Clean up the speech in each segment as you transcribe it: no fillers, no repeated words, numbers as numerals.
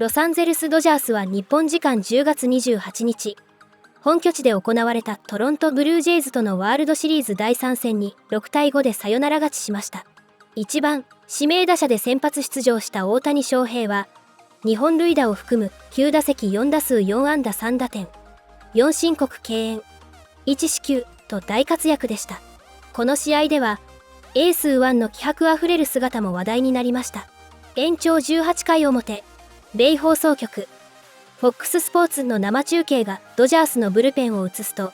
ロサンゼルスドジャースは日本時間10月28日、本拠地で行われたトロントブルージェイズとのワールドシリーズ第3戦に6対5でサヨナラ勝ちしました。1番指名打者で先発出場した大谷翔平は、2本塁打を含む9打席4打数4安打3打点、4申告敬遠、1四球と大活躍でした。この試合では、エース右腕の気迫あふれる姿も話題になりました。延長18回表、米放送局、FOX スポーツの生中継がドジャースのブルペンを映すと、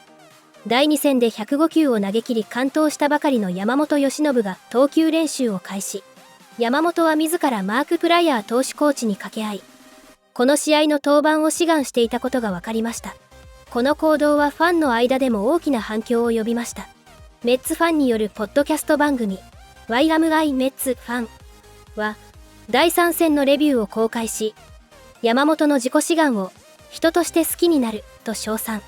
第2戦で105球を投げ切り完投したばかりの山本由伸が投球練習を開始。山本は自らマーク・プライヤー投手コーチに掛け合い、この試合の登板を志願していたことが分かりました。この行動はファンの間でも大きな反響を呼びました。メッツファンによるポッドキャスト番組、Yamamotoメッツファンは、第3戦のレビューを公開し、山本の自己志願を人として好きになると称賛。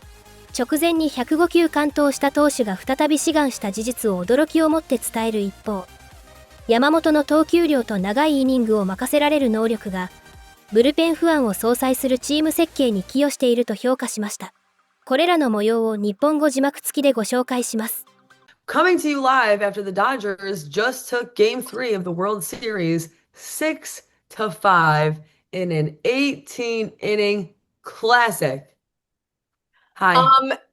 直前に105球完投した投手が再び志願した事実を驚きをもって伝える一方、山本の投球量と長いイニングを任せられる能力が、ブルペン不安を相殺するチーム設計に寄与していると評価しました。これらの模様を日本語字幕付きでご紹介します。Coming to you live after the Dodgers just took Game 3 of the World Series 6-5 in an 18-inning classic. Hi.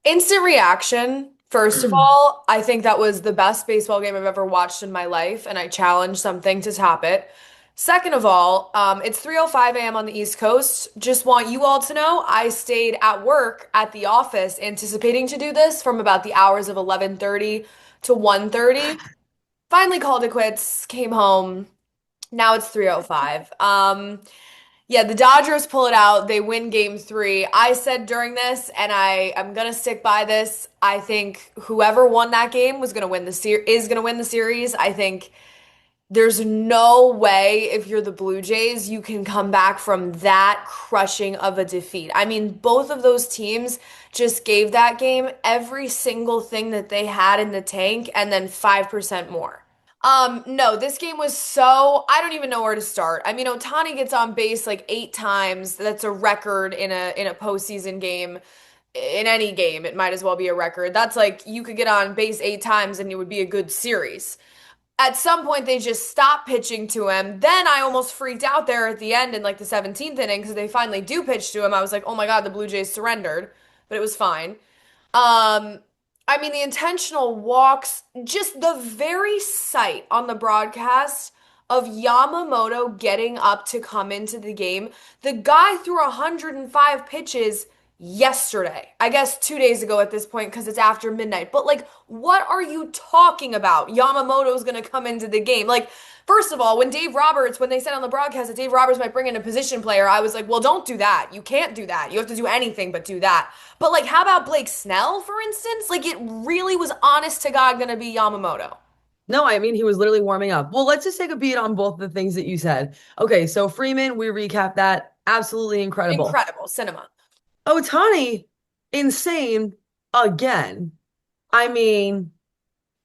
Instant reaction. First of all, I think that was the best baseball game I've ever watched in my life, and I challenge something to top it. Second of all, it's 3:05 a.m. on the East Coast. Just want you all to know I stayed at work at the office anticipating to do this from about the hours of 11:30 to 1:30. Finally called it quits, came home. Now it's 3:05. Yeah, the Dodgers pull it out. They win game 3. I said during this, and I'm gonna stick by this. I think whoever won that game is gonna win the series. I think there's no way if you're the Blue Jays, you can come back from that crushing of a defeat. I mean, both of those teams just gave that game every single thing that they had in the tank and then 5% more. No, this game was I don't even know where to start. I mean, Ohtani gets on base like 8 times. That's a record in a postseason game. In any game, it might as well be a record. That's like you could get on base 8 times and it would be a good series. At some point, they just stopped pitching to him. Then I almost freaked out there at the end in like the 17th inning because they finally do pitch to him. I was like, oh my God, the Blue Jays surrendered, but it was fine. I mean, the intentional walks, just the very sight on the broadcast of Yamamoto getting up to come into the game. The guy threw 105 pitches yesterday. I guess 2 days ago at this point because it's after midnight. But like, what are you talking about? Yamamoto's going to come into the game. Like, first of all, when they said on the broadcast that Dave Roberts might bring in a position player, I was like, well, don't do that. You can't do that. You have to do anything but do that. But like, how about Blake Snell, for instance? Like, it really was honest to God going to be Yamamoto. No, I mean, he was literally warming up. Well, let's just take a beat on both the things that you said. Okay, so Freeman, we recap that. Absolutely incredible. Incredible. Cinema. Ohtani, insane again. I mean,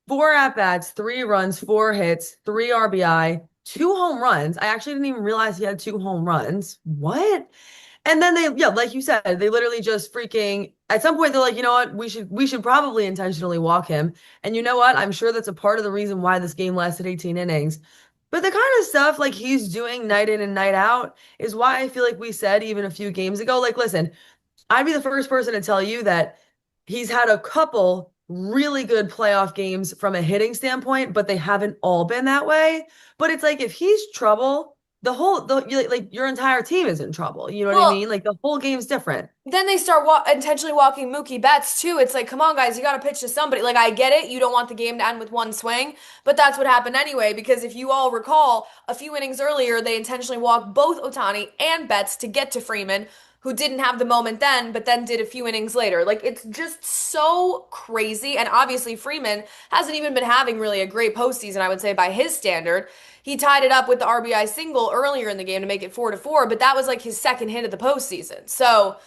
4 at-bats, 3 runs, 4 hits, 3 RBI, 2 home runs. I actually didn't even realize he had 2 home runs. What? And then like you said, they literally just freaking, at some point they're like, you know what, we should probably intentionally walk him. And you know what? I'm sure that's a part of the reason why this game lasted 18 innings. But the kind of stuff like he's doing night in and night out is why I feel like we said even a few games ago, like, listen, I'd be the first person to tell you that he's had a couple really good playoff games from a hitting standpoint, but they haven't all been that way. But it's like, if he's trouble, your entire team is in trouble. You know what I mean? Like, the whole game's different. Then they start intentionally walking Mookie Betts too. It's like, come on, guys, you got to pitch to somebody. Like, I get it. You don't want the game to end with one swing, but that's what happened anyway. Because if you all recall, a few innings earlier, they intentionally walked both Ohtani and Betts to get to Freeman, who didn't have the moment then, but then did a few innings later. Like, it's just so crazy. And obviously, Freeman hasn't even been having really a great postseason, I would say, by his standard. He tied it up with the RBI single earlier in the game to make it 4-4, but that was like his second hit of the postseason. So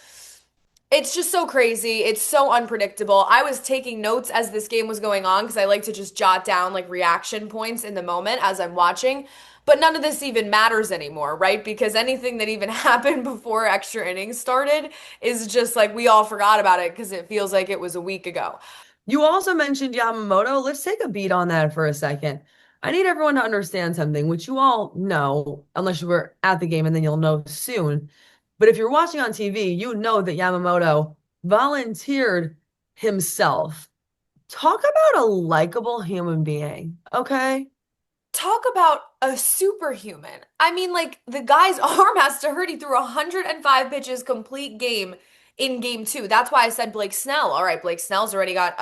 it's just so crazy. It's so unpredictable. I was taking notes as this game was going on because I like to just jot down like reaction points in the moment as I'm watching. But none of this even matters anymore, right? Because anything that even happened before extra innings started is just like we all forgot about it because it feels like it was a week ago. You also mentioned Yamamoto. Let's take a beat on that for a second. I need everyone to understand something, which you all know, unless you were at the game, and then you'll know soon. But if you're watching on TV, you know that Yamamoto volunteered himself. Talk about a likable human being, okay? Talk about a superhuman. I mean, like, the guy's arm has to hurt. He threw 105 pitches complete game in game 2. That's why I said Blake Snell. All right, Blake Snell's already got,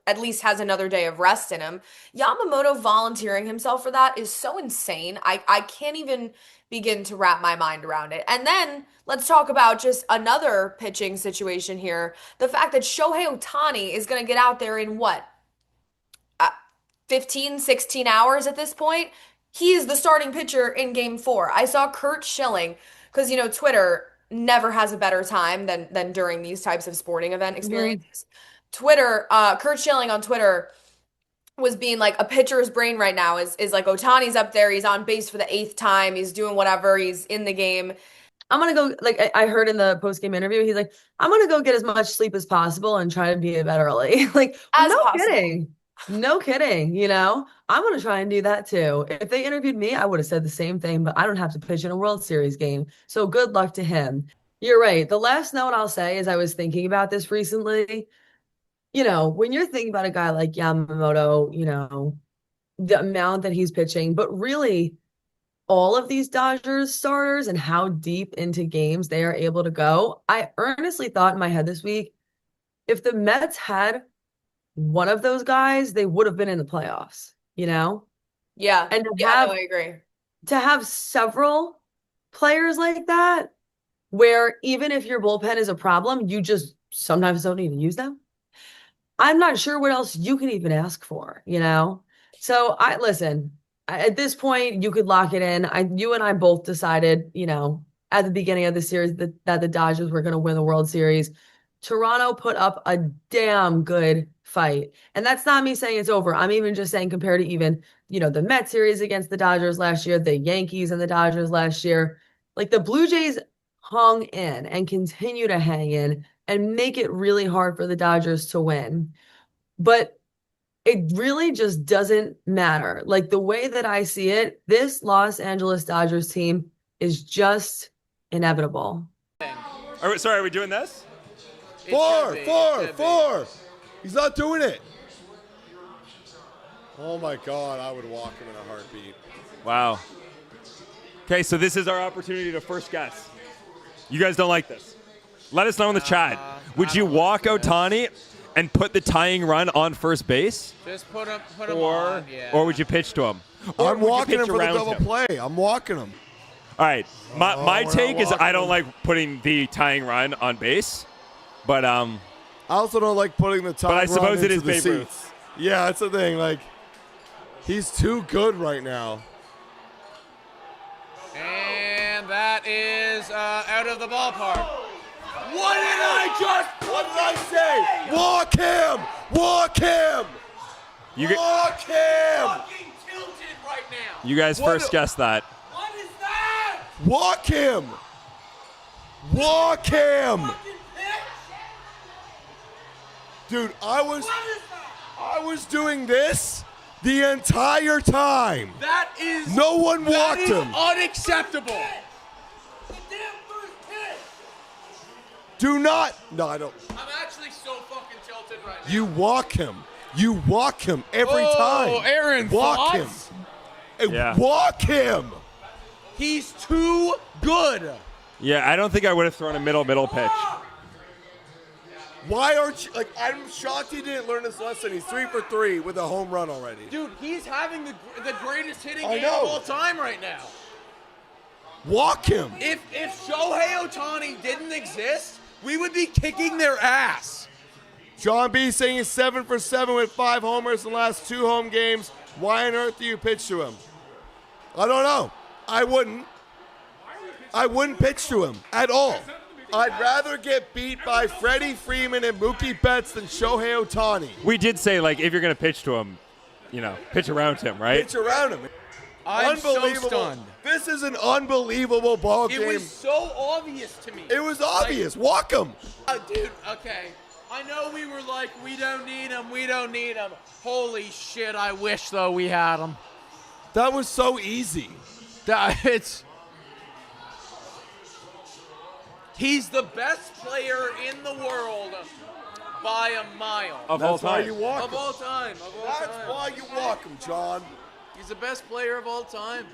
at least has another day of rest in him. Yamamoto volunteering himself for that is so insane. I can't even begin to wrap my mind around it. And then let's talk about just another pitching situation here. The fact that Shohei Ohtani is going to get out there in what? 15, 16 hours at this point. He is the starting pitcher in game 4. I saw Curt Schilling, because, you know, Twitter never has a better time than during these types of sporting event experiences. Twitter, Curt Schilling on Twitter was being like, a pitcher's brain right now is like Ohtani's up there, he's on base for the 8th time, he's doing whatever, he's in the game. I'm gonna go, like I heard in the post-game interview, he's like, I'm gonna go get as much sleep as possible and try to be in bed early. Like, As no possible. kidding. No kidding, you know? I'm gonna try and do that too. If they interviewed me, I would have said the same thing, but I don't have to pitch in a World Series game. So good luck to him. You're right. The last note I'll say is I was thinking about this recently. You know, when you're thinking about a guy like Yamamoto, you know, the amount that he's pitching, but really all of these Dodgers starters and how deep into games they are able to go. I earnestly thought in my head this week, if the Mets had one of those guys, they would have been in the playoffs, you know? Yeah. And to Yeah, no, I agree. to have several players like that, where even if your bullpen is a problem, you just sometimes don't even use them. I'm not sure what else you can even ask for, you know? So at this point, you could lock it in. You and I both decided, you know, at the beginning of the series that the Dodgers were going to win the World Series. Toronto put up a damn good fight. And that's not me saying it's over. I'm even just saying compared to even, you know, the Mets series against the Dodgers last year, the Yankees and the Dodgers last year, like the Blue Jays hung in and continue to hang in and make it really hard for the Dodgers to win. But it really just doesn't matter. Like the way that I see it, this Los Angeles Dodgers team is just inevitable. Are we doing this? Four. He's not doing it. Oh my God, I would walk him in a heartbeat. Wow. Okay, so this is our opportunity to first guess. You guys don't like this. Let us know in the chat. Would you walk Ohtani and put the tying run on first base? Just put him on, yeah. Or would you pitch to him? Or I'm would you walking pitch him for the around double him? play. I'm walking him. All right. My we're take not is I don't walking like putting the tying run on base. But I also don't like putting the tying I run suppose it into is the Babe Ruth. seats. Yeah, that's the thing. Like, he's too good right now. And that is out of the ballpark. What did I say? Walk him! Walk him! Walk him! Fucking tilted right now. you guys What first guessed that. What is that? Walk him! Walk him! Fucking pitch? Dude, What is that? I was doing this the entire time. That is No one that walked is him. unacceptable. The damn first pitch. Do not. No, I don't. I'm actually so fucking tilted right now. You walk him. You walk him every time. Oh, Aaron, walk thoughts? him. Hey, Yeah. Walk him. He's too good. Yeah, I don't think I would have thrown a middle pitch. Why aren't you like? I'm shocked he didn't learn this lesson. He's 3 for 3 with a home run already. Dude, he's having the greatest hitting I game know. of all time right now. Walk him. If Shohei Ohtani didn't exist, we would be kicking their ass. John B saying he's 7 for 7 with 5 homers in the last 2 home games. Why on earth do you pitch to him? I don't know. I wouldn't pitch to him at all. I'd rather get beat by Freddie Freeman and Mookie Betts than Shohei Ohtani. We did say, like, if you're going to pitch to him, you know, pitch around him, right? Pitch around him. I'm so Unbelievable. stunned. This is an unbelievable ball game. It was so obvious to me. It was obvious. Walk him. Dude, okay. I know we were like, we don't need him, we don't need him. Holy shit, I wish, though, we had him. That was so easy. He's the best player in the world by a mile. Of all That's why time. you walk Of him. all time. Of all That's time. why you walk him, John. He's the best player of all time.